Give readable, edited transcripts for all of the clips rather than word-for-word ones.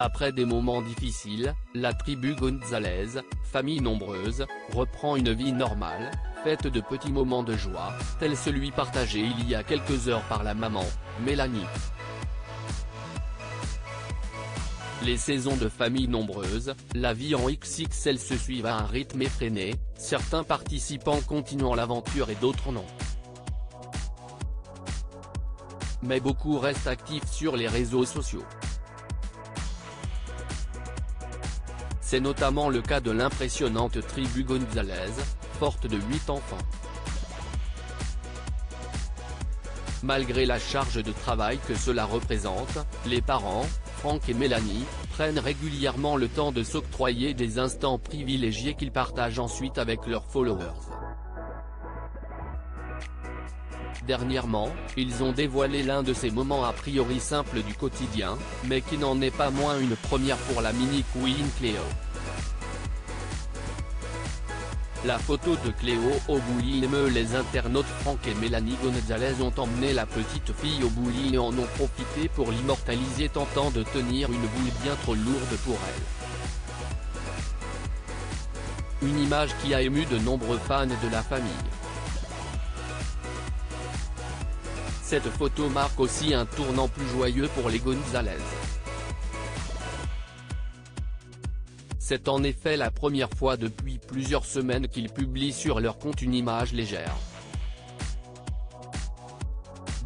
Après des moments difficiles, la tribu González, famille nombreuse, reprend une vie normale, faite de petits moments de joie, tel celui partagé il y a quelques heures par la maman, Mélanie. Les saisons de famille nombreuse, la vie en XXL se suivent à un rythme effréné, certains participants continuant l'aventure et d'autres non. Mais beaucoup restent actifs sur les réseaux sociaux. C'est notamment le cas de l'impressionnante tribu González, forte de 8 enfants. Malgré la charge de travail que cela représente, les parents, Franck et Mélanie, prennent régulièrement le temps de s'octroyer des instants privilégiés qu'ils partagent ensuite avec leurs followers. Dernièrement, ils ont dévoilé l'un de ces moments a priori simples du quotidien, mais qui n'en est pas moins une première pour la mini Queen Cléo. La photo de Cléo au bowling émeut les internautes. Franck et Mélanie González ont emmené la petite fille au bowling et en ont profité pour l'immortaliser, tentant de tenir une boule bien trop lourde pour elle. Une image qui a ému de nombreux fans de la famille. Cette photo marque aussi un tournant plus joyeux pour les González. C'est en effet la première fois depuis plusieurs semaines qu'ils publient sur leur compte une image légère.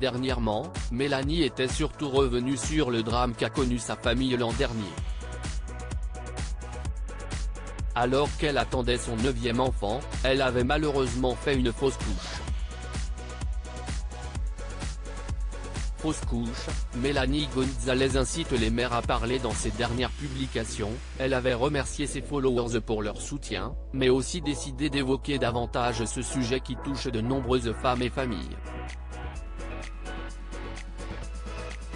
Dernièrement, Mélanie était surtout revenue sur le drame qu'a connu sa famille l'an dernier. Alors qu'elle attendait son 9e enfant, elle avait malheureusement fait une fausse couche. Fausse couche, Mélanie González incite les mères à parler dans ses dernières publications. Elle avait remercié ses followers pour leur soutien, mais aussi décidé d'évoquer davantage ce sujet qui touche de nombreuses femmes et familles.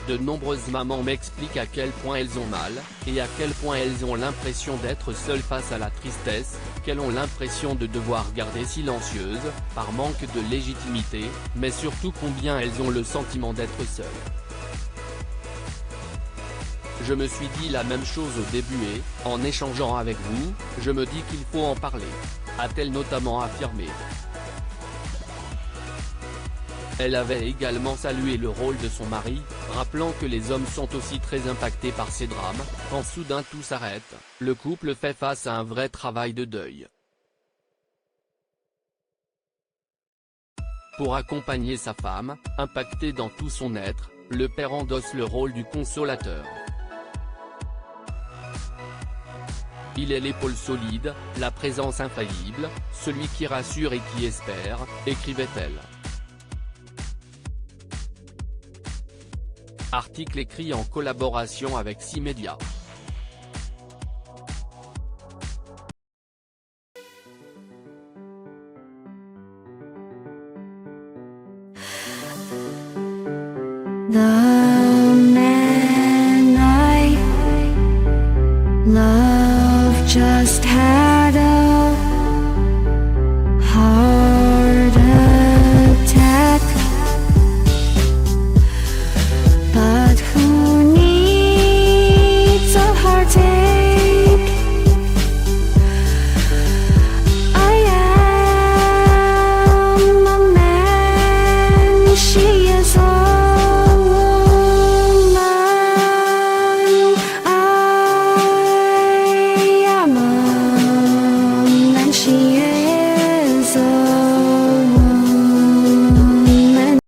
De nombreuses mamans m'expliquent à quel point elles ont mal, et à quel point elles ont l'impression d'être seules face à la tristesse, qu'elles ont l'impression de devoir garder silencieuses, par manque de légitimité, mais surtout combien elles ont le sentiment d'être seules. Je me suis dit la même chose au début et, en échangeant avec vous, je me dis qu'il faut en parler, a-t-elle notamment affirmé. Elle avait également salué le rôle de son mari, rappelant que les hommes sont aussi très impactés par ces drames. Quand soudain tout s'arrête, le couple fait face à un vrai travail de deuil. Pour accompagner sa femme, impactée dans tout son être, le père endosse le rôle du consolateur. Il est l'épaule solide, la présence infaillible, celui qui rassure et qui espère, écrivait-elle. Article écrit en collaboration avec 6 médias. 나